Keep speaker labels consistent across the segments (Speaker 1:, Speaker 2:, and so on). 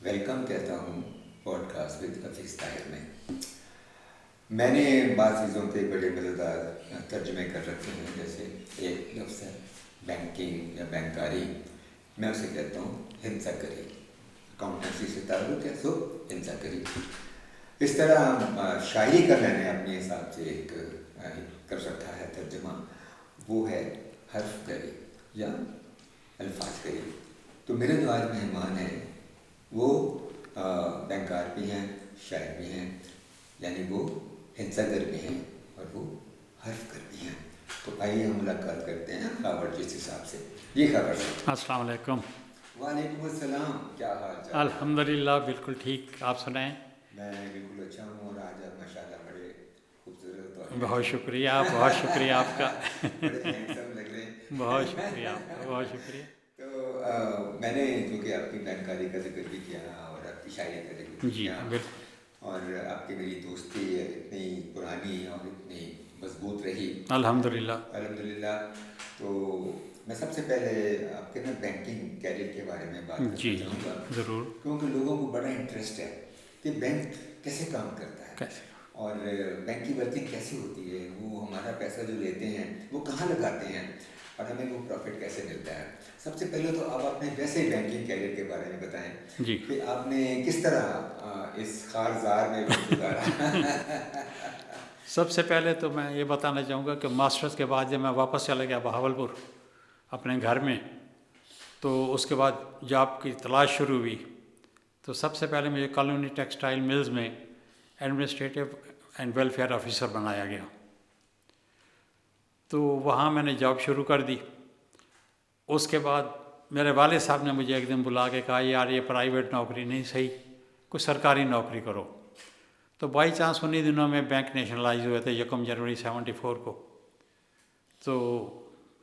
Speaker 1: Welcome کہتا ہوں podcast with Hafeez Tahir میں. میں نے بعض چیزوں کے بڑے مزیدار ترجمے کر رکھے ہیں. جیسے ایک لفظ ہے بینکنگ یا بینکاری، میں اسے کہتا ہوں ہنسا کری. اکاؤنٹنسی سے تعلق ہے تو ہنسا کری. اس طرح شاعری کا میں نے اپنے حساب سے ایک کر رکھا ہے ترجمہ، وہ ہے حرف کری یا الفاظ کری. تو میرے جو آج مہمان ہیں وہ بینکار بھی ہیں، شاعر بھی ہیں، یعنی وہ ہنسا گر بھی ہیں اور وہ حرف کر بھی ہیں. تو آئیے ہم ملاقات کرتے ہیں خبر جس حساب سے. جی خبر صاحب.
Speaker 2: السلام علیکم.
Speaker 1: وعلیکم السلام. کیا حال چال؟
Speaker 2: الحمدللہ بالکل ٹھیک. آپ سنائیں؟
Speaker 1: میں بالکل اچھا ہوں اور آج آپ ماشاء اللہ بڑے خوبصورت اور
Speaker 2: بہت شکریہ، بہت شکریہ آپ کا.
Speaker 1: بڑے ہینڈسم لگ رہے ہیں.
Speaker 2: بہت شکریہ آپ کا، بہت شکریہ.
Speaker 1: تو میں نے کیونکہ آپ کی بینکاری کا ذکر بھی کیا اور آپ کی شاعری کا ذکر بھی
Speaker 2: جی
Speaker 1: کیا،
Speaker 2: بالکل.
Speaker 1: اور آپ کی میری دوستی اتنی پرانی اور اتنی مضبوط رہی
Speaker 2: الحمدللہ.
Speaker 1: الحمدللہ. تو میں سب سے پہلے آپ کے نا بینکنگ کیریئر کے بارے میں بات کرنا چاہوں گا،
Speaker 2: ضرور.
Speaker 1: کیونکہ لوگوں کو بڑا انٹرسٹ ہے کہ بینک کیسے کام کرتا ہے
Speaker 2: کیسے؟
Speaker 1: اور بینک کی ورکنگ کیسی ہوتی ہے، وہ ہمارا پیسہ جو لیتے ہیں وہ کہاں لگاتے ہیں اور ہمیں وہ پروفٹ کیسے ملتا ہے. سب سے پہلے تو آپ اپنے ویسے بینکنگ کیریئر کے بارے میں بتائیں
Speaker 2: جی.
Speaker 1: کہ آپ نے کس طرح اس خارزار میں وقت گزارا.
Speaker 2: سب سے پہلے تو میں یہ بتانا چاہوں گا کہ ماسٹرز کے بعد جب میں واپس چلا گیا بہاولپور اپنے گھر میں، تو اس کے بعد جاب کی تلاش شروع ہوئی. تو سب سے پہلے مجھے کالونی ٹیکسٹائل ملز میں ایڈمنسٹریٹو اینڈ ویلفیئر آفیسر بنایا گیا. تو وہاں میں نے جاب شروع کر دی. اس کے بعد میرے والد صاحب نے مجھے ایک دن بلا کے کہا یار یہ پرائیویٹ نوکری نہیں صحیح، کچھ سرکاری نوکری کرو. تو بائی چانس انہیں دنوں میں بینک نیشنلائز ہوئے تھے 1 جنوری 74 کو. تو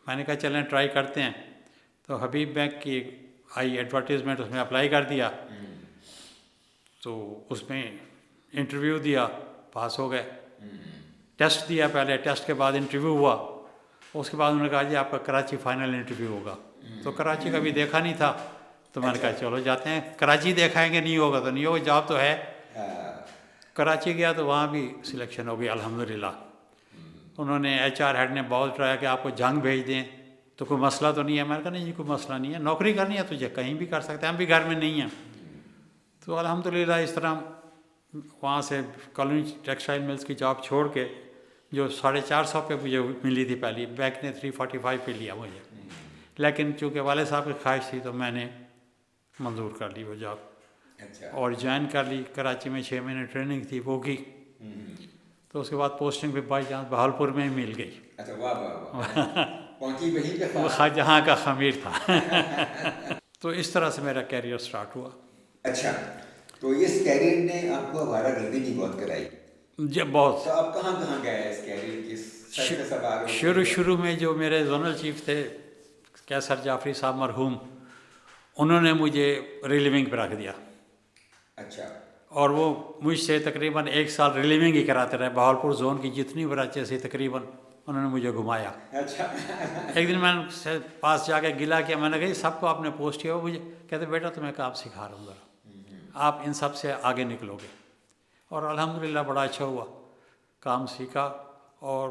Speaker 2: میں نے کہا چلیں ٹرائی کرتے ہیں. تو حبیب بینک کی آئی ایڈورٹیزمنٹ، اس میں اپلائی کر دیا. تو اس میں انٹرویو دیا، پاس ہو گئے. ٹیسٹ دیا پہلے، ٹیسٹ کے بعد انٹرویو ہوا. اس کے بعد انہوں نے کہا جی آپ کا کراچی فائنل انٹرویو ہوگا. تو کراچی کبھی دیکھا نہیں تھا، تو میں نے کہا چلو جاتے ہیں. کراچی دیکھائیں گے، نہیں ہوگا تو نہیں ہوگا، جاب تو ہے. کراچی گیا تو وہاں بھی سلیکشن ہو گئی الحمدللہ. انہوں نے ایچ آر ہیڈ نے بہت ٹرایا کہ آپ کو جنگ بھیج دیں تو کوئی مسئلہ تو نہیں ہے. میں نے کہا نہیں جی کوئی مسئلہ نہیں ہے، نوکری کرنی ہے تجھے کہیں بھی کر سکتے ہیں، ہم بھی گھر میں نہیں ہیں. تو الحمدللہ اس طرح وہاں سے کالونی ٹیکسٹائل ملز کی جاب چھوڑ کے، جو 450 پہ مجھے ملی تھی پہلی، بینک نے 345 پہ لیا مجھے. لیکن چونکہ والد صاحب کی خواہش تھی تو میں نے منظور کر لی وہ جاب اور جوائن کر لی. کراچی میں 6 مہینے ٹریننگ تھی وہ کی. تو اس کے بعد پوسٹنگ بھی بائی چانس بہاولپور میں ہی مل گئی.
Speaker 1: اچھا واہ واہ پہنچی وہیں پہ
Speaker 2: جہاں کا خمیر تھا. تو اس طرح سے میرا کیریئر سٹارٹ ہوا.
Speaker 1: اچھا، تو اس کیریئر نے آپ کو ہمارا گردی نہیں بہت کرائی؟
Speaker 2: جب بہت.
Speaker 1: تو آپ کہاں کہاں گئے اس کیریئر کی
Speaker 2: شروع میں جو میرے زونل چیف تھے کیسر جعفری صاحب مرحوم، انہوں نے مجھے ریلیونگ پہ رکھ دیا.
Speaker 1: اچھا. اور
Speaker 2: وہ مجھ سے تقریباً 1 سال ریلیونگ ہی کراتے رہے. بہاولپور زون کی جتنی برانچیں تھیں تقریباً انہوں نے مجھے گھمایا.
Speaker 1: اچھا.
Speaker 2: ایک دن میں ان سے پاس جا کے گلا کیا، میں نے کہا سب کو آپ نے پوسٹ کیا. مجھے کہتے بیٹا تمہیں کام سکھا رہا ہوں ذرا، آپ ان سب سے آگے نکلو گے. اور الحمدللہ بڑا اچھا ہوا، کام سیکھا. اور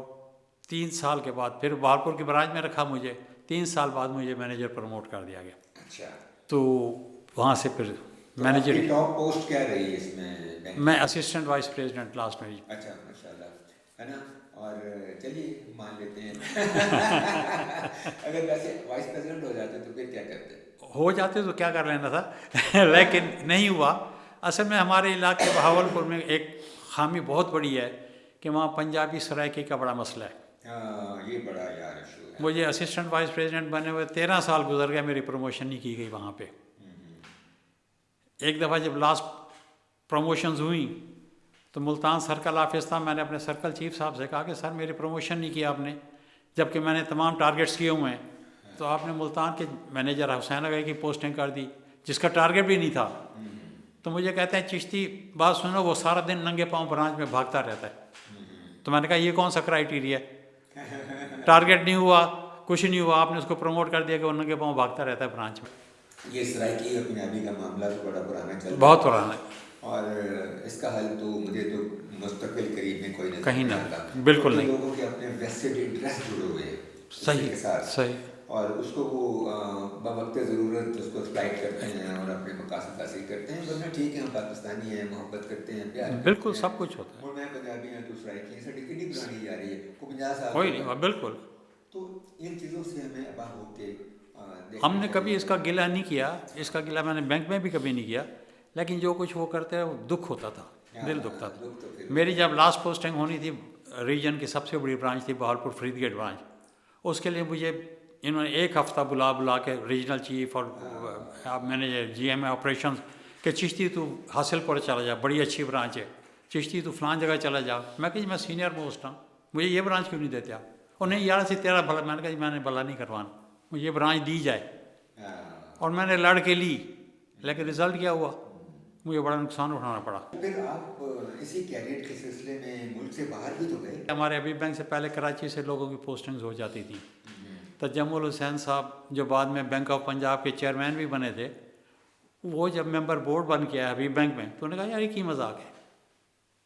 Speaker 2: 3 سال کے بعد پھر بہاولپور کی برانچ میں رکھا مجھے. 3 سال بعد مجھے مینیجر پروموٹ کر دیا گیا.
Speaker 1: اچھا.
Speaker 2: تو وہاں سے پھر مینیجر.
Speaker 1: ٹاپ پوسٹ کیا رہی اس
Speaker 2: میں اسسٹنٹ وائس پریزیڈنٹ لاسٹ میں.
Speaker 1: اچھا ماشاء اللہ ہے نا. اور چلیے مان لیتے ہیں اگر ویسے وائس پریزیڈنٹ ہو جاتے تو پھر کیا کرتے؟
Speaker 2: ہو جاتے تو کیا کر لینا تھا لیکن نہیں ہوا. اصل میں ہمارے علاقے بہاولپور میں ایک خامی بہت بڑی ہے کہ وہاں پنجابی سرائکی کا بڑا مسئلہ ہے.
Speaker 1: یہ بڑا یار ایشو ہے.
Speaker 2: مجھے اسسٹنٹ وائس پریزیڈنٹ بنے ہوئے 13 سال گزر گئے، میری پروموشن نہیں کی گئی وہاں پہ. ایک دفعہ جب لاسٹ پروموشنز ہوئیں تو ملتان سرکل آفس تھا. میں نے اپنے سرکل چیف صاحب سے کہا کہ سر میری پروموشن نہیں کیا آپ نے، جبکہ میں نے تمام ٹارگیٹس کیے ہوئے ہیں. تو آپ نے ملتان کے مینیجر حسین اگے کی پوسٹنگ کر دی جس کا ٹارگیٹ بھی نہیں تھا. تو مجھے کہتے ہیں چشتی بات سنو، وہ سارا دن ننگے پاؤں برانچ میں بھاگتا رہتا ہے. تو میں نے کہا یہ کون سا کرائیٹیریا ہے؟ ٹارگیٹ نہیں ہوا، کچھ نہیں ہوا، آپ نے اس کو پروموٹ کر دیا کہ وہ ننگے پاؤں بھاگتا رہتا ہے برانچ میں.
Speaker 1: یہ سرائکی اور پنجابی کا معاملہ تو بڑا پرانا چل
Speaker 2: بہت پرانا ہے،
Speaker 1: اور اس کا حل تو مجھے تو مستقل قریب میں کوئی نظر
Speaker 2: کہیں
Speaker 1: نہیں
Speaker 2: نہ،
Speaker 1: آتا،
Speaker 2: بالکل
Speaker 1: کیونکہ
Speaker 2: نہیں،
Speaker 1: لوگوں کے اپنے ویسٹڈ انٹرسٹ جڑے ہوئے ہیں
Speaker 2: صحیح
Speaker 1: کے ساتھ،
Speaker 2: صحیح،
Speaker 1: اور اس کو وہ بوقت ضرورت اس کو ایکسپلائٹ کرتے ہیں اور اپنے مقاصد حاصل کرتے ہیں، ورنہ ٹھیک ہے ہم پاکستانی ہیں، محبت کرتے ہیں، پیار
Speaker 2: بالکل
Speaker 1: کرتے ہیں،
Speaker 2: سب کچھ ہوتا ہے،
Speaker 1: اور میں پنجابی ہوں تو سرائکی ہیں، ساری کتنی پرانی جا رہی ہے، کوئی 50 سال
Speaker 2: کوئی
Speaker 1: تو
Speaker 2: نہیں، بالکل.
Speaker 1: تو ان چیزوں سے ہمیں اباہ ہو کے
Speaker 2: ہم
Speaker 1: دیکھنا
Speaker 2: نے کبھی اس کا
Speaker 1: چاہیے.
Speaker 2: گلہ نہیں کیا، اس کا گلہ میں نے بینک میں بھی کبھی نہیں کیا، لیکن جو کچھ وہ کرتے ہیں وہ دکھ ہوتا تھا، دل دکھتا تھا.
Speaker 1: دکھ تو پھر
Speaker 2: میری جب لاسٹ پوسٹنگ ہونی تھی، ریجن کی سب سے بڑی برانچ تھی بہاولپور فرید گیٹ برانچ، اس کے لیے مجھے انہوں نے ایک ہفتہ بلا کے ریجنل چیف اور مینیجر جی ایم آپریشنز کہ چشتی تو حاصل پور چلا جا، بڑی اچھی برانچ ہے، چشتی تو فلان جگہ چلا جا. میں کہ جی میں سینئر موسٹ ہوں، مجھے یہ برانچ کیوں نہیں دیتے آپ؟ اور نہیں یار سے تیرا بھلا. میں نے کہا جی میں نے بھلا نہیں کروانا، مجھے یہ برانچ دی جائے. اور میں نے لڑ کے لی، لیکن رزلٹ کیا ہوا؟ مجھے بڑا نقصان اٹھانا پڑا.
Speaker 1: پھر آپ اسی کیریئر کے سلسلے میں ملک سے باہر بھی تو گئے.
Speaker 2: ہمارے ابھی بینک سے پہلے کراچی سے لوگوں کی پوسٹنگز ہو جاتی تھیں. تجمل حسین صاحب جو بعد میں بینک آف پنجاب کے چیئرمین بھی بنے تھے، وہ جب ممبر بورڈ بن کے آیا حبیب بینک میں، تو انہوں نے کہا یار یہ کی مذاق ہے،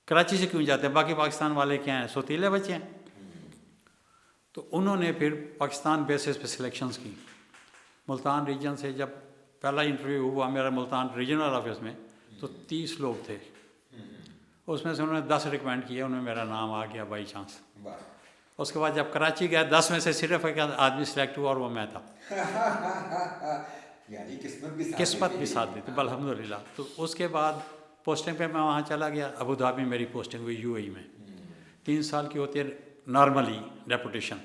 Speaker 2: کراچی سے کیوں جاتے ہیں، باقی پاکستان والے کیا ہیں، سوتیلے بچے ہیں. تو انہوں نے پھر پاکستان بیسس پہ سلیکشنز کی. ملتان ریجن سے جب پہلا انٹرویو ہوا میرا ملتان ریجنل آفس میں، تو 30 لوگ تھے، اس میں سے انہوں نے 10 ریکمینڈ کیا، انہوں نے میرا نام آ گیا بائی چانس. اس کے بعد جب کراچی گیا 10 میں سے صرف ایک آدمی سلیکٹ ہوا اور وہ میں تھا.
Speaker 1: یعنی
Speaker 2: قسمت بھی ساتھ دیتی الحمد للہ. تو اس کے بعد پوسٹنگ پہ میں وہاں چلا گیا، ابو دھابی میری پوسٹنگ ہوئی یو اے ای میں. 3 سال کی ہوتی ہے نارملی ڈیپوٹیشن،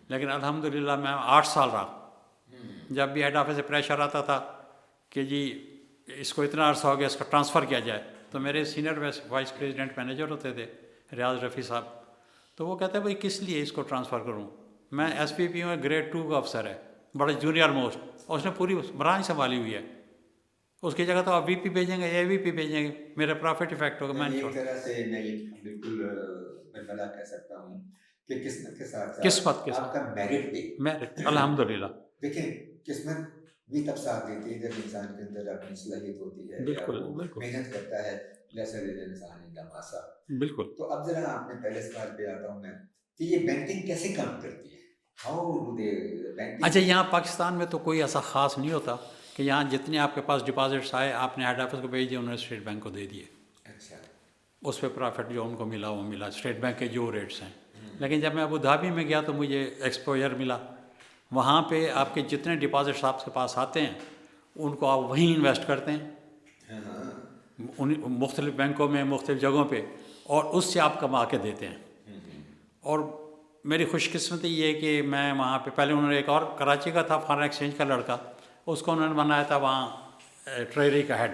Speaker 2: لیکن الحمد للہ میں 8 سال رہا. جب بھی ہیڈ آفس سے پریشر آتا تھا کہ جی اس کو اتنا عرصہ ہو گیا اس کا ٹرانسفر کیا جائے، تو میرے سینئر وائس پریزیڈنٹ مینیجر ہوتے تھے ریاض رفیع صاحب، تو وہ کہتے ہیں بھائی کس لیے اس کو ٹرانسفر کروں، میں ایس پی پی ہوں، گریڈ 2 کا افسر ہے، بڑے جونیئر موسٹ، اور اس نے پوری برانچ سنبھالی ہوئی ہے، اس کی جگہ تو آپ وی پی بھیجیں گے، اے وی پی بھیجیں گے، میرا پروفٹ افیکٹ ہوگا. میں
Speaker 1: ایک طرح سے میں بالکل برملا کہہ سکتا ہوں کہ قسمت کے ساتھ
Speaker 2: قسمت کے
Speaker 1: آپ
Speaker 2: ساتھ
Speaker 1: کا میرٹ بھی
Speaker 2: میرٹ الحمد للہ.
Speaker 1: دیکھیں قسمت بھی تب ساتھ دیتی ہے جب انسان کے اندر اپنی صلاحیت ہوتی ہے یا
Speaker 2: بالکل
Speaker 1: وہ
Speaker 2: بالکل
Speaker 1: محنت کرتا ہے. جیسے انسان انسا.
Speaker 2: بالکل.
Speaker 1: تو اب ذرا آپ نے پہلے سوال پہ آتا ہوں میں کہ یہ بینکنگ کیسے کام کرتی ہے؟ How do they banking?
Speaker 2: اچھا یہاں پاکستان میں تو کوئی ایسا خاص نہیں ہوتا کہ یہاں جتنے آپ کے پاس ڈپازٹس آئے آپ نے ہیڈ آفس کو بھیج دیے، انہوں نے اسٹیٹ بینک کو دے دیے.
Speaker 1: اچھا.
Speaker 2: اس پہ پرافٹ جو ان کو ملا وہ ملا، اسٹیٹ بینک کے جو ریٹس ہیں. لیکن جب میں ابو دھابی میں گیا تو مجھے ایکسپوجر ملا. وہاں پہ آپ کے جتنے ڈپازٹس آپ کے پاس آتے ہیں ان کو آپ وہیں انویسٹ کرتے ہیں ان مختلف بینکوں میں مختلف جگہوں پہ، اور اس سے آپ کما کے دیتے ہیں. اور میری خوش قسمتی یہ ہے کہ میں وہاں پہ پہلے انہوں نے ایک اور کراچی کا تھا فارن ایکسچینج کا لڑکا، اس کو انہوں نے بنایا تھا وہاں ٹریری کا ہیڈ،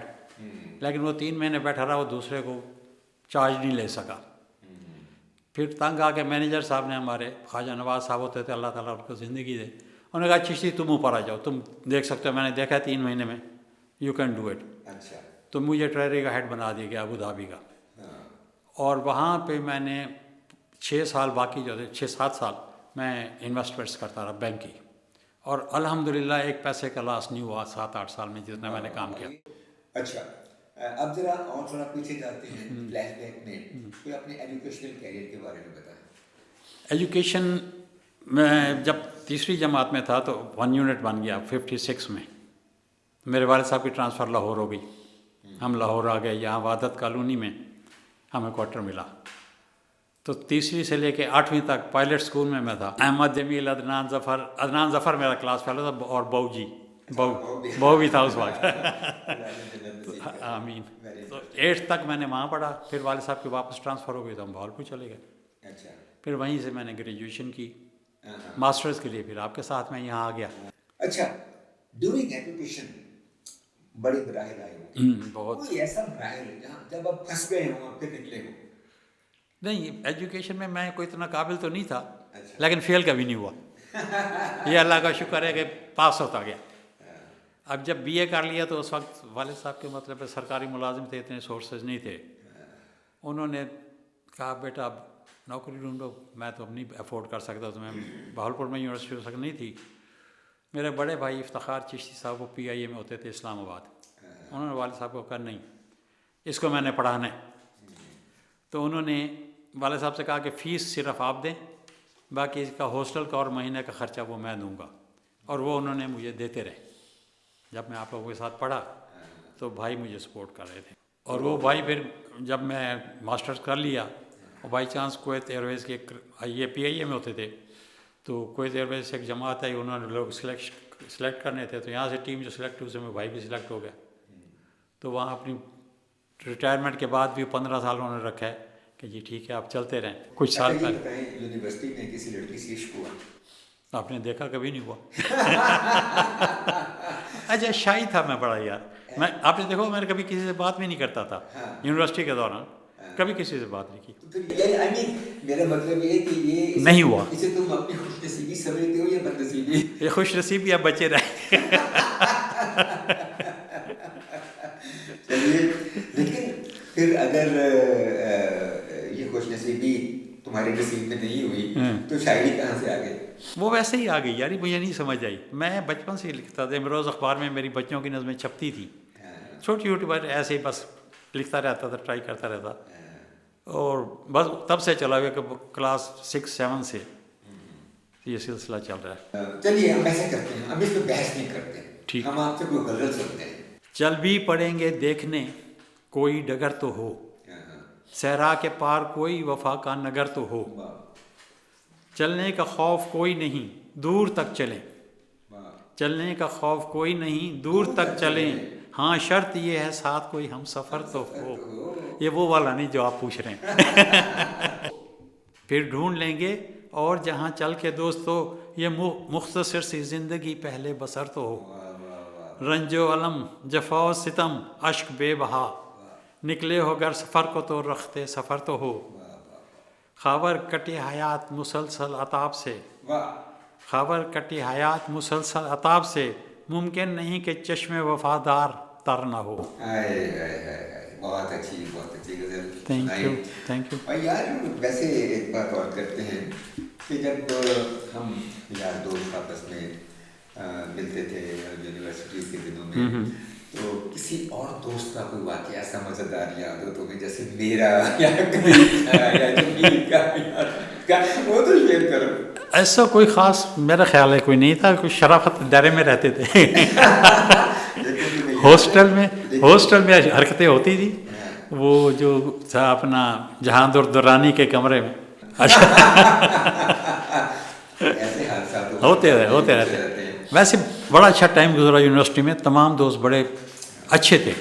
Speaker 2: لیکن وہ 3 مہینے بیٹھا رہا، وہ دوسرے کو چارج نہیں لے سکا. پھر تنگ آ کے مینیجر صاحب نے ہمارے خواجہ نواز صاحب ہوتے تھے، اللہ تعالیٰ ان کو زندگی دے، انہوں نے کہا چشتی تم اوپر آ جاؤ، تم دیکھ سکتے ہو، میں نے دیکھا ہے 3 مہینے میں، یو کین ڈو اٹ.
Speaker 1: اچھا.
Speaker 2: تو مجھے ٹریری کا ہیڈ بنا دیا گیا ابو دھابی کا. اور وہاں پہ میں نے 6 سال باقی جو تھے 6-7 سال میں انویسٹمنٹس کرتا رہا بینک کی، اور الحمدللہ ایک پیسے کا لاس نہیں ہوا 7-8 سال میں جتنا میں نے کام کیا.
Speaker 1: اچھا اب ذرا اور تھوڑا پیچھے جاتے ہیں فلیش بیک میں، کوئی اپنے ایجوکیشنل کیریئر کے بارے میں بتائیں.
Speaker 2: ایجوکیشن میں جب تیسری جماعت میں تھا تو 1 یونٹ بن گیا 56 میں. میرے والد صاحب کی ٹرانسفر لاہور ہو گئی، ہم لاہور آ گئے، یہاں وحدت کالونی میں ہمیں کوارٹر ملا. تو تیسری سے لے کے 8ویں تک پائلٹ اسکول میں تھا. احمد جمیل، عدنان ظفر میرا کلاس فیلو تھا، اور بہو بھی تھا اس وقت. آمین. تو 8 تک میں نے وہاں پڑھا، پھر والد صاحب کے واپس ٹرانسفر ہو گئی تو ہم بہاولپور چلے گئے. پھر وہیں سے میں نے گریجویشن کی، ماسٹرز کے لیے پھر آپ کے ساتھ میں یہاں آ گیا.
Speaker 1: اچھا ڈیورنگ ایجوکیشن بڑی براہل آئی ہوتی
Speaker 2: بہت.
Speaker 1: کوئی ایسا براہل جہاں جب آپ پھنس گئے ہوں اور پھر نکلے ہوں؟
Speaker 2: نہیں، ایجوکیشن میں کوئی اتنا قابل تو نہیں تھا، لیکن فیل کبھی نہیں ہوا. یہ اللہ کا شکر ہے کہ پاس ہوتا گیا. اب جب بی اے کر لیا تو اس وقت والد صاحب کے مطلب سرکاری ملازم تھے، اتنے سورسز نہیں تھے. انہوں نے کہا بیٹا اب نوکری ڈھونڈو. میں تو اب نہیں افورڈ کر سکتا، تو میں بہاولپور میں یونیورسٹی ہو سک نہیں تھی. میرے بڑے بھائی افتخار چشتی صاحب وہ PIA میں ہوتے تھے اسلام آباد. انہوں نے والد صاحب کو کہا نہیں اس کو میں نے پڑھانا ہے. تو انہوں نے والد صاحب سے کہا کہ فیس صرف آپ دیں، باقی اس کا ہاسٹل کا اور مہینے کا خرچہ وہ میں دوں گا. اور وہ انہوں نے مجھے دیتے رہے. جب میں آپ لوگوں کے ساتھ پڑھا تو بھائی مجھے سپورٹ کر رہے تھے. اور وہ بھائی پھر جب میں ماسٹرز کر لیا اور بائی چانس کویت ایئر ویز کے یہ PIA میں ہوتے تھے، تو کویت ایئر ویز سے ایک جماعت آئی، انہوں نے لوگ سلیکٹ کرنے تھے، تو یہاں سے ٹیم جو سلیکٹ ہوئی اس میں بھائی بھی سلیکٹ ہو گیا. تو وہاں اپنی ریٹائرمنٹ کے بعد بھی 15 سال انہوں نے رکھا ہے کہ جی ٹھیک ہے آپ چلتے رہیں. کچھ سال پہلے
Speaker 1: یونیورسٹی میں کسی لڑکی سے عشق ہوا؟
Speaker 2: آپ نے دیکھا کبھی نہیں ہوا. اچھا شائی تھا میں بڑا یار. میں آپ نے دیکھو میں نے کبھی کسی سے بات بھی نہیں کرتا تھا یونیورسٹی کے دوران، کبھی کسی سے بات نہیں کی.
Speaker 1: میرا مطلب یہ کہ یہ
Speaker 2: نہیں ہوا.
Speaker 1: اسے تم اپنی خوش نصیبی سمجھتے ہو یا بد نصیبی؟
Speaker 2: یہ خوش نصیبی اب بچے رہے.
Speaker 1: چلیے، لیکن پھر اگر یہ خوش نصیبی تمہارے نصیب میں نہیں ہوئی تو شاعری کہاں سے آ گئی؟
Speaker 2: وہ ویسے ہی آ گئی یاری، مجھے نہیں سمجھ آئی. میں بچپن سے ہی لکھتا تھا، روز اخبار میں میری بچوں کی نظمیں چھپتی تھیں، چھوٹی چھوٹی بات ایسے ہی بس لکھتا رہتا تھا، ٹرائی کرتا رہتا. اور بس تب سے چلا گیا کہ کلاس 6-7 سے یہ سلسلہ چل رہا ہے.
Speaker 1: چلیے ہم ایسا کرتے ہیں، ہم اس پہ بحث نہیں کرتے،
Speaker 2: ٹھیک.
Speaker 1: ہم آپ سے کوئی غزل سنتے ہیں.
Speaker 2: چل بھی پڑیں گے دیکھنے کوئی ڈگر تو ہو، صحرا کے پار کوئی وفا کا نگر تو ہو. چلنے کا خوف کوئی نہیں دور تک چلیں، چلنے کا خوف کوئی نہیں دور تک چلیں. ہاں شرط یہ ہے ساتھ کوئی ہم سفر تو ہو. یہ وہ والا نہیں جو آپ پوچھ رہے ہیں. پھر ڈھونڈ لیں گے اور جہاں چل کے دوستو یہ مختصر سی زندگی پہلے بسر تو ہو. رنج و علم جفا و ستم اشک بے بہا، نکلے ہو گر سفر کو تو رختے سفر تو ہو. خاور کٹی حیات مسلسل عطاب سے، خاور کٹی حیات مسلسل عطاب سے، ممکن نہیں کہ چشم وفادار تر نہ ہو.
Speaker 1: بہت اچھی غزل.
Speaker 2: Thank you thank you.
Speaker 1: اور یار ویسے ایک بات اور کرتے ہیں کہ جب ہم یار دوست آپس میں ملتے تھے یونیورسٹی کے دنوں میں، تو کسی اور دوست کا کوئی واقعہ ایسا مزیدار یاد ہو تمہیں جیسے میرا یا جمیل کا، وہ تو شیئر کرو.
Speaker 2: ایسا کوئی خاص میرا خیال ہے کوئی نہیں تھا. کوئی شرافت دائرے میں رہتے تھے. ہاسٹل میں حرکتیں ہوتی تھی. وہ جو تھا اپنا جہاں دورانی کے کمرے میں ہوتے رہتے. ویسے بڑا اچھا ٹائم گزرا یونیورسٹی میں. تمام دوست بڑے اچھے تھے.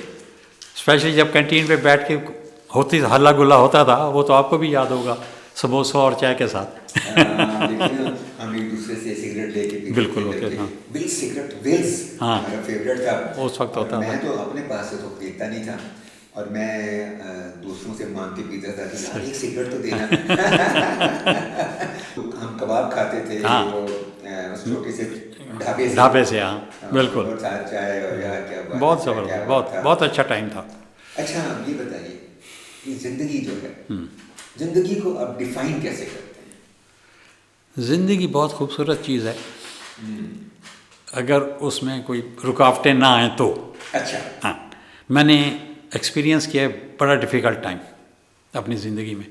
Speaker 2: اسپیشلی جب کینٹین پہ بیٹھ کے ہوتی ہلا گلا ہوتا تھا، وہ تو آپ کو بھی یاد ہوگا، سموسہ اور چائے کے ساتھ.
Speaker 1: ہم ایک دوسرے سے سگریٹ لے کے
Speaker 2: بالکل ہوتے تھے.
Speaker 1: ول سگریٹ ویلز ہمارا فیوریٹ تھا
Speaker 2: اس وقت ہوتا تھا.
Speaker 1: میں تو اپنے پاس سے تو پیتا نہیں تھا اور میں دوسروں سے مانگ کے پیتا تھا کہ ایک سگریٹ تو دینا. ہم کباب کھاتے تھے چھوٹے سے
Speaker 2: ڈھابے سے. ہاں بالکل.
Speaker 1: چائے اور کیا
Speaker 2: بہت زبردست، بہت اچھا ٹائم تھا.
Speaker 1: اچھا یہ بتائیے کہ زندگی جو ہے، زندگی کو آپ ڈیفائن کیسے کرتے ہیں؟
Speaker 2: زندگی بہت خوبصورت چیز ہے اگر اس میں کوئی رکاوٹیں نہ آئیں تو.
Speaker 1: اچھا.
Speaker 2: ہاں میں نے ایکسپیرینس کیا ہے بڑا ڈیفیکلٹ ٹائم اپنی زندگی میں.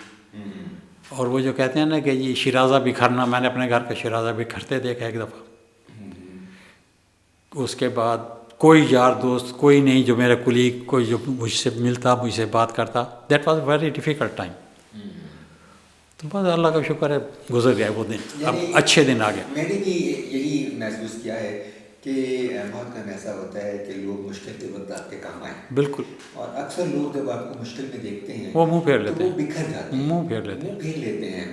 Speaker 2: اور وہ جو کہتے ہیں نا کہ یہ شیرازہ بکھرنا، میں نے اپنے گھر کا شیرازہ بکھرتے دیکھا ایک دفعہ. اس کے بعد کوئی یار دوست کوئی نہیں جو میرا کلیگ، کوئی جو مجھ سے ملتا مجھ سے بات کرتا. That was very difficult time. تو بس اللہ کا شکر ہے گزر گئے وہ دن، اب اچھے دن آ گئے.
Speaker 1: میں نے بھی یہی محسوس کیا ہے کہ بہت کم ایسا ہوتا ہے کہ لوگ مشکل کے وقت آپ کے کام آئیں.
Speaker 2: بالکل.
Speaker 1: اور اکثر لوگ جب آپ کو مشکل میں دیکھتے ہیں
Speaker 2: وہ منہ پھیر لیتے ہیں،
Speaker 1: وہ بکھر جاتے ہیں،
Speaker 2: منہ پھیر لیتے
Speaker 1: ہیں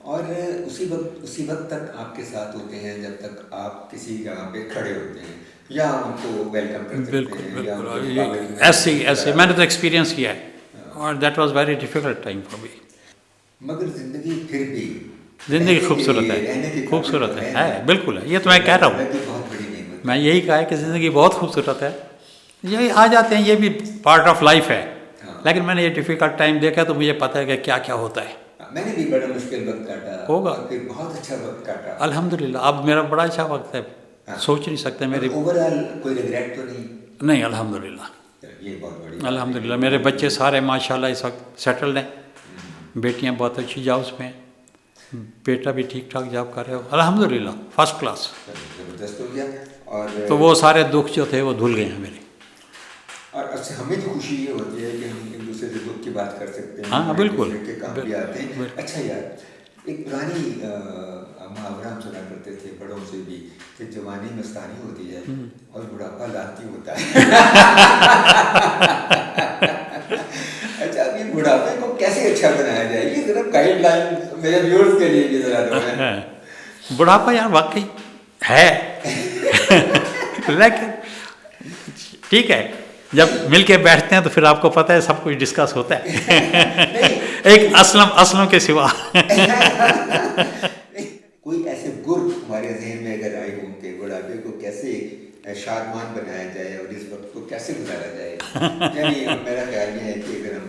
Speaker 1: اور اسی وقت تک آپ کے ساتھ ہوتے ہیں جب تک آپ کسی جگہ پہ کھڑے ہوتے ہیں یا ان کو ویلکم کرتے ہیں.
Speaker 2: بالکل ایسے میں نے تو ایکسپیرینس کیا ہے اور that was very difficult time for me.
Speaker 1: مگر زندگی پھر بھی
Speaker 2: زندگی خوبصورت ہے. بالکل ہے. یہ تو میں کہہ رہا ہوں، میں یہی کہا ہے کہ زندگی بہت خوبصورت ہے. یہی آ جاتے ہیں، یہ بھی پارٹ آف لائف ہے. لیکن میں نے یہ ڈیفیکلٹ ٹائم دیکھا تو مجھے پتہ ہے کہ کیا کیا ہوتا ہے.
Speaker 1: میں نے بھی بڑا مشکل وقت کاٹا،
Speaker 2: ہوگا
Speaker 1: بہت اچھا وقت کاٹا
Speaker 2: الحمدللہ. اب میرا بڑا اچھا وقت ہے. سوچ نہیں سکتے میرے.
Speaker 1: اوور آل کوئی ریگریٹ تو نہیں؟
Speaker 2: نہیں الحمدللہ،
Speaker 1: یہ بہت بڑی
Speaker 2: الحمدللہ میرے بچے سارے ماشاءاللہ اس وقت سیٹلڈ ہیں، بیٹیاں بہت اچھی جابس پہ ہیں، بیٹا بھی ٹھیک ٹھاک جاب کر رہے ہو الحمدللہ فرسٹ کلاس.
Speaker 1: زبردست ہو گیا. اور
Speaker 2: تو وہ سارے دکھ جو تھے وہ دھل گئے ہیں میرے.
Speaker 1: اور اب سے ہمیں تو خوشی یہ ہوتی ہے کہ ہم ایک دوسرے سے دکھ کی بات کر سکتے ہیں.
Speaker 2: ہاں بالکل
Speaker 1: کے کام بھی آتے ہیں. اچھا یار، ایک پرانی محاورہ ہم سنا کرتے تھے بڑوں سے بھی کہ جوانی مستانی ہوتی ہے اور بڑھاپا لانتی ہوتا ہے. اچھا، اب یہ بڑھاپے کو کیسے اچھا بنایا جائے، یہ ذرا گائیڈ لائن میرے ویورز کے لیے بھی ذرا دو.
Speaker 2: بڑھاپا یار واقعی ہے لیکن ٹھیک ہے، جب مل کے بیٹھتے ہیں تو پھر آپ کو پتہ ہے سب کچھ ڈسکس ہوتا ہے ایک اسلم کے سوا.
Speaker 1: کوئی ایسے گر ہمارے ذہن میں اگر آئے ہوں کہ بڑھاپے کو کیسے شادمان بنایا جائے اور اس وقت کو کیسے گزارا جائے. یعنی میرا خیال یہ ہے کہ اگر ہم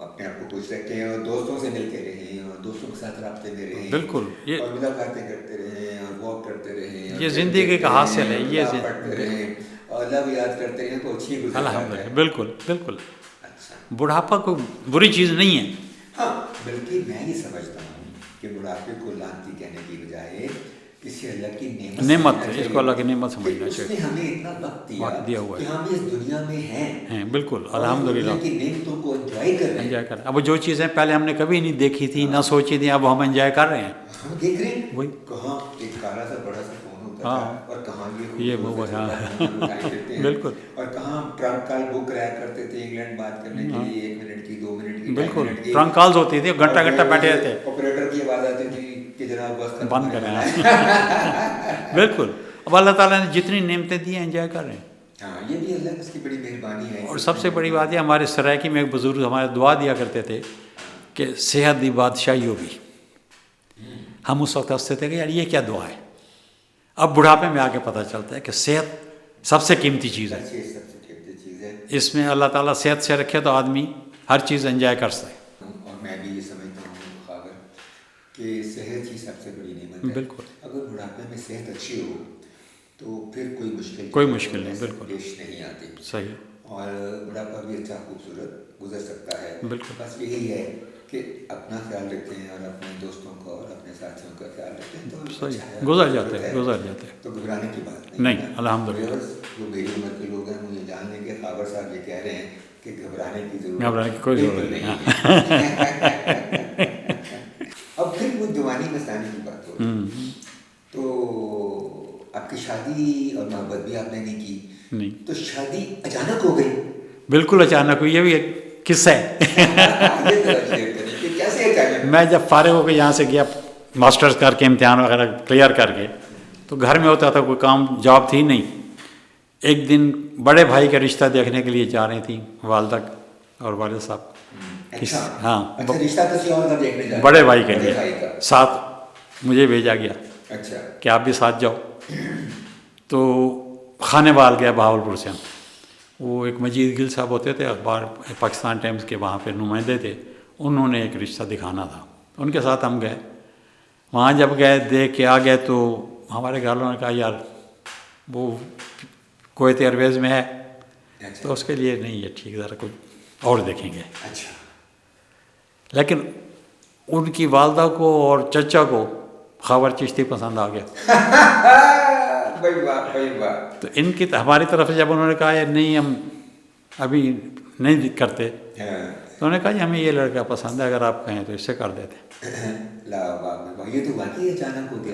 Speaker 1: اپنے آپ کو خوش رکھیں اور دوستوں سے ملتے رہیں اور دوستوں کے ساتھ رابطے میں رہیں،
Speaker 2: بالکل،
Speaker 1: اور ملاقاتیں کرتے رہیں اور واک کرتے رہیں،
Speaker 2: یہ زندگی کا حاصل ہے. یہ
Speaker 1: پڑھتے رہیں اور اللہ کو یاد کرتے رہیں تو اچھی گزر جاتا ہے.
Speaker 2: الحمدللہ بالکل بالکل.
Speaker 1: اچھا،
Speaker 2: بڑھاپا کوئی بری چیز نہیں ہے.
Speaker 1: ہاں، بلکہ میں یہ سمجھتا ہوں کہ بڑھاپے کو لانتی کہنے کی بجائے اسے اللہ کی
Speaker 2: نعمت ہے، اس کو اللہ کی نعمت سمجھنا
Speaker 1: اس نے
Speaker 2: چاہیے.
Speaker 1: ہمیں اتنا وقت
Speaker 2: دیا ہوا
Speaker 1: کہ
Speaker 2: ہے
Speaker 1: ہم اس دنیا میں ہیں
Speaker 2: بالکل
Speaker 1: اور
Speaker 2: الحمدللہ
Speaker 1: دنیا کی نعمتوں کو انجوائے کر رہے ہیں.
Speaker 2: انجوائے کر رہے ہیں. اب جو چیزیں پہلے ہم نے کبھی نہیں دیکھی تھی نہ سوچی تھی، اب ہم انجوائے کر رہے ہیں.
Speaker 1: ہم دیکھ رہے ہیں
Speaker 2: وہی
Speaker 1: کہاں ایک کالا سا بڑا سا فون ہوتا
Speaker 2: ہاں،
Speaker 1: تھا اور کہاں
Speaker 2: یہ وہ بالکل
Speaker 1: اور کہاں ٹرنک کال بک کرایا کرتے تھے انگلینڈ بات کرنے کے لیے 1 منٹ کی 2 منٹ کی
Speaker 2: بالکل. ٹرنک کالز ہوتی تھی، گھنٹہ گھنٹہ بیٹھے رہتے.
Speaker 1: آپریٹر کی آواز آتی تھی کہ جناب بس
Speaker 2: بند کریں. بالکل. اب اللہ تعالیٰ نے جتنی نعمتیں دی ہیں انجوائے کر رہے ہیں.
Speaker 1: ہاں، یہ بھی اللہ کی بڑی مہربانی ہے.
Speaker 2: اور سب سے بڑی بات ہے، ہمارے سرائکی میں ایک بزرگ ہمارے دعا دیا کرتے تھے کہ صحت دی بادشاہی ہوگی. ہم اس وقت ہنستے تھے کہ یار یہ کیا دعا ہے. اب بڑھاپے میں آگے پتہ چلتا ہے کہ صحت سب سے قیمتی چیز ہے. اس میں اللہ تعالیٰ صحت سے رکھے تو آدمی ہر چیز انجوائے کر سکے.
Speaker 1: اور میں بھی یہ سمجھتا ہوں خاور کہ صحت ہی سب سے بڑی نعمت ہے.
Speaker 2: بالکل.
Speaker 1: اگر بڑھاپے میں صحت اچھی ہو تو پھر کوئی مشکل
Speaker 2: نہیں بالکل
Speaker 1: پیش نہیں آتی.
Speaker 2: صحیح.
Speaker 1: اور بڑھاپا بھی اچھا خوبصورت گزر سکتا ہے.
Speaker 2: بالکل.
Speaker 1: بس یہی ہے کہ اپنا خیال رکھیں اور اپنے دوستوں کا اور اپنے ساتھیوں کا خیال رکھیں تو
Speaker 2: صحیح گزر جاتے ہیں.
Speaker 1: تو گھبرانے کی بات
Speaker 2: نہیں الحمدللہ.
Speaker 1: جو میری عمر کے لوگ ہیں مجھے جان لیں کہ خاور صاحب یہ کہہ رہے ہیں کہ گھبرانے کی
Speaker 2: کوئی ضرورت نہیں.
Speaker 1: اب پھر وہ جوانی مستانی کی بات ہو تو آپ کی شادی اور محبت بھی آپ نے نہیں کی.
Speaker 2: نہیں.
Speaker 1: تو شادی اچانک ہو گئی.
Speaker 2: بالکل اچانک ہوئی. یہ بھی ایک قصہ ہے. میں جب فارغ ہو کے یہاں سے گیا ماسٹرز کر کے امتحان وغیرہ کلیئر کر کے تو گھر میں ہوتا تھا، کوئی کام جاب تھی نہیں. ایک دن بڑے بھائی کا رشتہ دیکھنے کے لیے جا رہی تھیں والدہ اور والد صاحب. ہاں بڑے بھائی کے لیے ساتھ مجھے بھیجا گیا کہ آپ بھی ساتھ جاؤ. تو خانے بال گیا بہاولپور سے. وہ ایک مجید گل صاحب ہوتے تھے اخبار پاکستان ٹائمز کے، وہاں پہ نمائندے تھے. انہوں نے ایک رشتہ دکھانا تھا، ان کے ساتھ ہم گئے. وہاں جب گئے دیکھ کے آ گئے تو ہمارے گھر والوں نے کہا یار وہ کویت ایئرویز میں ہے تو اس کے لیے نہیں ہے ٹھیک، ذرا کچھ اور دیکھیں گے. لیکن ان کی والدہ کو اور چچا کو خاور چشتی پسند آ گیا. تو ان کی ہماری طرف سے جب انہوں نے کہا نہیں ہم ابھی نہیں کرتے تو انہوں نے کہا ہمیں یہ لڑکا پسند ہے، اگر آپ کہیں تو اس سے کر دیتے.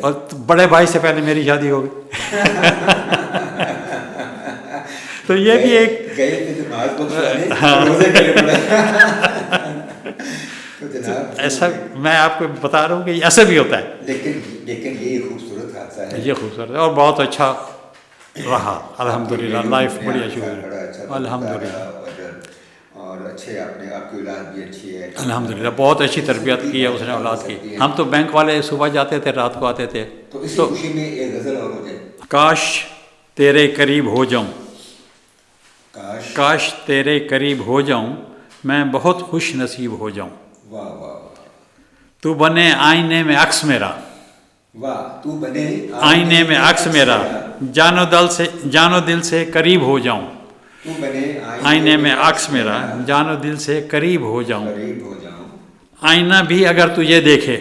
Speaker 2: اور بڑے بھائی سے پہلے میری شادی ہو گئی. تو یہ بھی ایک ایسا میں آپ کو بتا رہا ہوں کہ ایسا بھی ہوتا ہے.
Speaker 1: لیکن یہ خوبصورت حادثہ ہے.
Speaker 2: یہ خوبصورت ہے اور بہت اچھا رہا الحمدللہ. لائف بڑی اچھی گزری الحمدللہ.
Speaker 1: اور اچھے آپ کی اولاد بھی اچھی ہے
Speaker 2: الحمدللہ. بہت اچھی تربیت کی ہے اس نے اولاد کی. ہم تو بینک والے صبح جاتے تھے رات کو آتے تھے.
Speaker 1: تو اس خوشی میں ایک غزل اور ہو جائے.
Speaker 2: کاش تیرے قریب ہو جاؤں، کاش تیرے قریب ہو جاؤں، میں بہت خوش نصیب ہو جاؤں.
Speaker 1: واہ واہ.
Speaker 2: تو بنے آئینے میں عکس میرا،
Speaker 1: واہ، تو بنے
Speaker 2: آئینے میں عکس میرا، جان و دل سے قریب ہو جاؤں،
Speaker 1: تو بنے
Speaker 2: آئینے میں عکس میرا، جان و دل سے قریب ہو جاؤں،
Speaker 1: قریب ہو جاؤں،
Speaker 2: آئینہ بھی اگر تجھے دیکھے،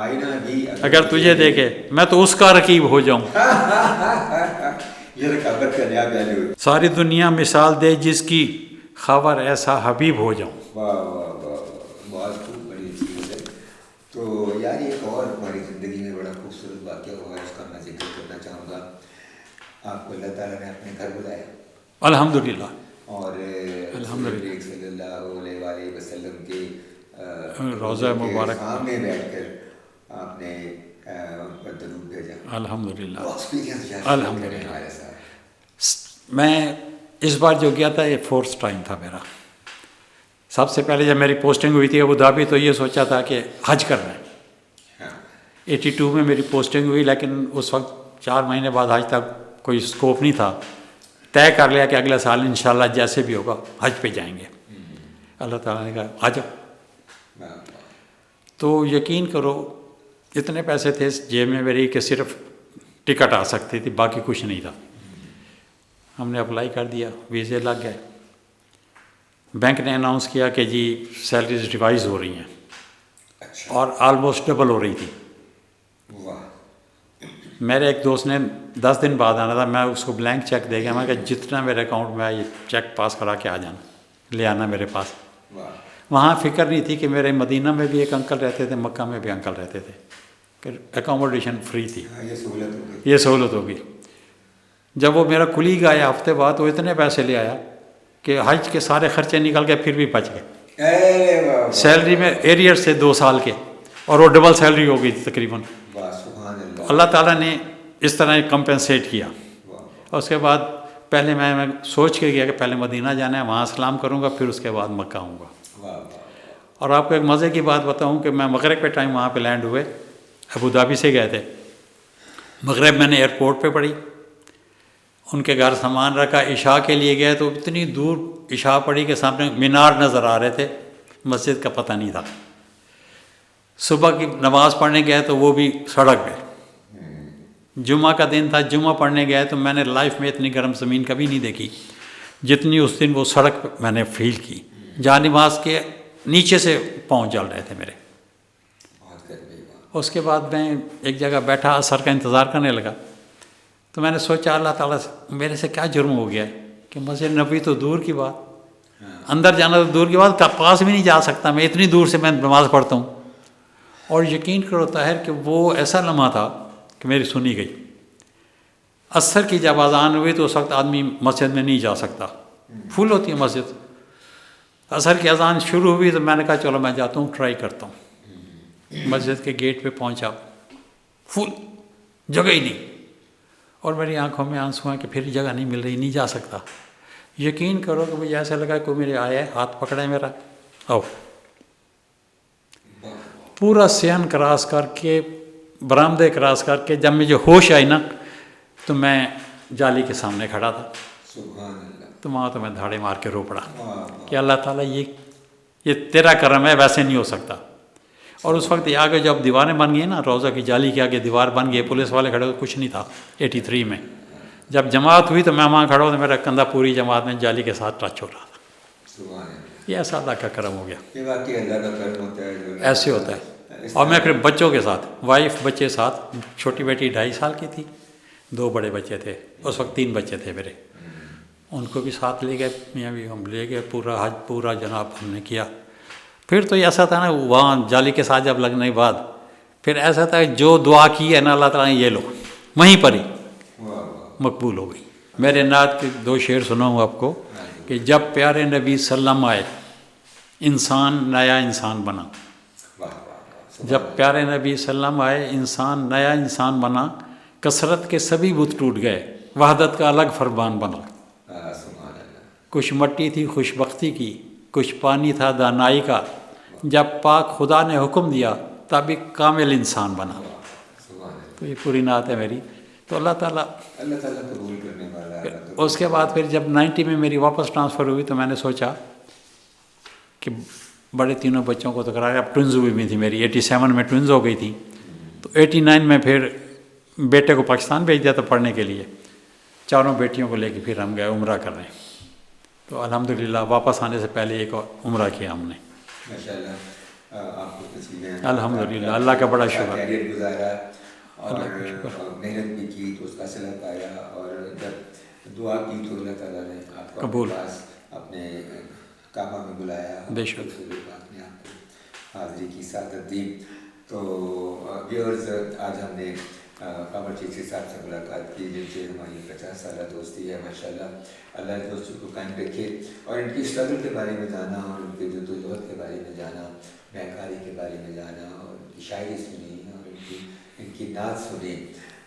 Speaker 1: آئینہ بھی
Speaker 2: اگر تجھے دیکھے میں تو اس کا رقیب ہو جاؤں،
Speaker 1: یہ رقابت کا نیا پہلو ہے۔
Speaker 2: ساری دنیا مثال دے جس کی، خبر ایسا حبیب ہو جاؤں۔
Speaker 1: واہ واہ واہ، بہت خوب، بڑی چیز ہے۔ تو یار ایک اور ہماری زندگی میں بڑا خوبصورت واقعہ ہوا ہے، اس کا میں ذکر کرنا چاہوں گا۔ آپ کو اللہ تعالیٰ نے اپنے گھر بلایا
Speaker 2: الحمدللہ،
Speaker 1: اور
Speaker 2: الحمدللہ،
Speaker 1: صلی اللہ علیہ وآلہ وسلم کے
Speaker 2: روضہ مبارک
Speaker 1: سامنے بیٹھ کر آپ نے ان پر درود بھیجا۔
Speaker 2: الحمدللہ،
Speaker 1: وہ ایکسپیرینس
Speaker 2: الحمدللہ۔
Speaker 1: ہمارے ساتھ۔
Speaker 2: میں اس بار جو گیا تھا یہ 4th ٹائم تھا میرا۔ سب سے پہلے جب میری پوسٹنگ ہوئی تھی ابوظہبی تو یہ سوچا تھا کہ حج کرنا ہے۔ 82 میں میری پوسٹنگ ہوئی، لیکن اس وقت 4 مہینے بعد حج تک کوئی اسکوپ نہیں تھا۔ طے کر لیا کہ اگلے سال انشاءاللہ جیسے بھی ہوگا حج پہ جائیں گے۔ اللہ تعالیٰ نے کہا آ جاؤ۔ تو یقین کرو اتنے پیسے تھے جیب میں میری کہ صرف ٹکٹ آ سکتی تھی، باقی کچھ نہیں تھا۔ ہم نے اپلائی کر دیا، ویزے لگ گئے۔ بینک نے اناؤنس کیا کہ جی سیلریز ریوائز ہو رہی ہیں، اور آلموسٹ ڈبل ہو رہی تھی۔ میرے ایک دوست نے 10 دن بعد آنا تھا، میں اس کو بلینک چیک دے گیا، میں کہ جتنا میرے اکاؤنٹ میں آیا یہ چیک پاس کرا کے آ جانا، لے آنا میرے پاس۔ وہاں فکر نہیں تھی کہ میرے مدینہ میں بھی ایک انکل رہتے تھے، مکہ میں بھی انکل رہتے تھے، کہ اکاموڈیشن فری تھی، یہ سہولت ہوگی۔ جب وہ میرا کلیگ آیا ہفتے بعد، وہ اتنے پیسے لے آیا کہ حج کے سارے خرچے نکل کے پھر بھی بچ گئے۔ سیلری میں ایریئر سے 2 سال کے، اور وہ ڈبل سیلری ہو گئی تھی تقریباً۔ اللہ تعالیٰ نے اس طرح کمپنسیٹ کیا۔ اس کے بعد پہلے میں سوچ کے گیا کہ پہلے مدینہ جانا ہے، وہاں سلام کروں گا، پھر اس کے بعد مکہ آؤں گا۔ اور آپ کو ایک مزے کی بات بتاؤں کہ میں مغرب کے ٹائم وہاں پہ لینڈ ہوئے، ابوظہبی سے گئے تھے۔ مغرب میں نے ایئرپورٹ پہ پڑھی، ان کے گھر سامان رکھا، عشاء کے لیے گئے تو اتنی دور عشاء پڑھی کہ سامنے مینار نظر آ رہے تھے، مسجد کا پتہ نہیں تھا۔ صبح کی نماز پڑھنے گئے تو وہ بھی سڑک پہ۔ جمعہ کا دن تھا، جمعہ پڑھنے گئے تو میں نے لائف میں اتنی گرم زمین کبھی نہیں دیکھی جتنی اس دن وہ سڑک پہ میں نے فیل کی۔ جہاں نماز کے نیچے سے پاؤں جل رہے تھے میرے۔ اس کے بعد میں ایک جگہ بیٹھا عصر کا انتظار کرنے لگا، تو میں نے سوچا اللہ تعالیٰ سے میرے سے کیا جرم ہو گیا ہے کہ مسجد نبوی تو دور کی بات، اندر جانا تو دور کی بات، پاس بھی نہیں جا سکتا میں، اتنی دور سے میں نماز پڑھتا ہوں۔ اور یقین کرو طاہر کہ وہ ایسا لمحہ تھا کہ میری سنی گئی۔ عصر کی جب اذان ہوئی تو اس وقت آدمی مسجد میں نہیں جا سکتا، فل ہوتی ہے مسجد۔ عصر کی اذان شروع ہوئی تو میں نے کہا چلو میں جاتا ہوں، ٹرائی کرتا ہوں۔ مسجد کے گیٹ پہ پہنچا، فل، جگہ ہی نہیں، اور میری آنکھوں میں آنسو ہیں کہ پھر جگہ نہیں مل رہی، نہیں جا سکتا۔ یقین کرو کہ مجھے ایسا لگا کوئی میرے آیا ہے، ہاتھ پکڑا ہے میرا، آؤ۔ پورا صحن کراس کر کے، برآمدے کراس کر کے جب مجھے ہوش آئی نا تو میں جالی کے سامنے کھڑا تھا۔ تو وہاں تو میں دھاڑے مار کے رو پڑا کہ اللہ تعالیٰ یہ تیرا کرم ہے، ویسے نہیں ہو سکتا۔ اور اس وقت آگے جب دیواریں بن گئی نا، روضہ کی جالی کے آگے دیوار بن گئی، پولیس والے کھڑے ہوئے، کچھ نہیں تھا۔ 83 میں جب جماعت ہوئی تو میں وہاں کھڑا ہوں تو میرا کندھا پوری جماعت میں جالی کے ساتھ ٹچ ہو رہا تھا۔ یہ ایسا اللہ کا کرم ہو گیا، ایسے ہوتا ہے۔ اور میں پھر بچوں کے ساتھ، وائف بچے ساتھ، چھوٹی بیٹی 2.5 سال کی تھی، 2 بڑے بچے تھے، اس وقت 3 بچے تھے میرے، ان کو بھی ساتھ لے گئے، میاں بھی ہم لے گئے، پورا حج پورا جناب ہم نے کیا۔ پھر تو ایسا تھا نا وہاں جالی کے ساتھ جب لگنے کے بعد پھر ایسا تھا کہ جو دعا کی ہے نا اللہ تعالیٰ نے یہ لو وہیں پر ہی مقبول ہو گئی۔ میرے نعت کے 2 شعر سناؤں آپ کو کہ جب پیارے نبی سلم آئے انسان نیا انسان بنا، جب پیارے نبی سلم آئے انسان نیا انسان بنا، کثرت کے سبھی بت ٹوٹ گئے، وحدت کا الگ فرمان بنا۔ کچھ مٹی تھی خوش بختی کی، کچھ پانی تھا دانائی کا، جب پاک خدا نے حکم دیا تب ایک کامل انسان بنا۔ تو یہ پوری نعت ہے میری۔ تو اللہ تعالیٰ
Speaker 1: قبول کرنے والا ہے۔
Speaker 2: اس کے بعد پھر جب 90 میں میری واپس ٹرانسفر ہوئی تو میں نے سوچا کہ بڑے تینوں بچوں کو تو کرایا، اب ٹوئنز ہوئی بھی تھی میری، 87 میں ٹوئنز ہو گئی تھی، تو 89 میں پھر بیٹے کو پاکستان بھیج دیا تھا پڑھنے کے لیے، چاروں بیٹیوں کو لے کے پھر ہم گئے عمرہ کرنے. تو الحمدللہ واپس آنے سے پہلے ایک عمرہ کیا ہم نے.
Speaker 1: ماشاءاللہ آپ کو نصیب ہے.
Speaker 2: الحمدللہ اللہ کا بڑا شکر.
Speaker 1: کیریئر گزارا اور
Speaker 2: اللہ کا شکر.
Speaker 1: محنت بھی کی تو اس کا صلہ پایا، اور جب دعا کی تو اللہ تعالیٰ نے آپ کو
Speaker 2: قبول.
Speaker 1: اپنے پاس اپنے کعبہ میں بلایا.
Speaker 2: بے شک.
Speaker 1: آپ نے آپ کو حاضری کی سعادت دی. تو ویورز، آج ہم نے قمر چشتی صاحب سے ملاقات کی جن سے ہماری 50 سالہ دوستی ہے. ماشاءاللہ اللہ دوستی کو قائم رکھے، اور ان کی اسٹرگل کے بارے میں جانا، اور ان کے جدوجہد کے بارے میں جانا، بینکاری کے بارے میں جانا، اور ان کی شاعری سنی، اور ان کی نعت سنی.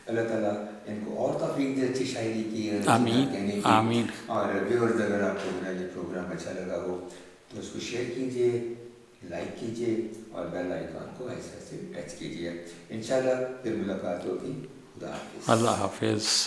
Speaker 1: اللہ تعالیٰ ان کو اور توفیق دے اچھی شاعری کی اور اچھی نعت کہنے کی.
Speaker 2: آمین.
Speaker 1: اور ویورز، اگر آپ کو میرا یہ پروگرام اچھا لگا ہو تو اس کو شیئر کیجیے، لائک کیجیے، اور بیل آئیکن کو ایسے ٹچ کیجیے. انشاءاللہ پھر ملاقات ہوگی. خدا حافظ.
Speaker 2: اللہ حافظ.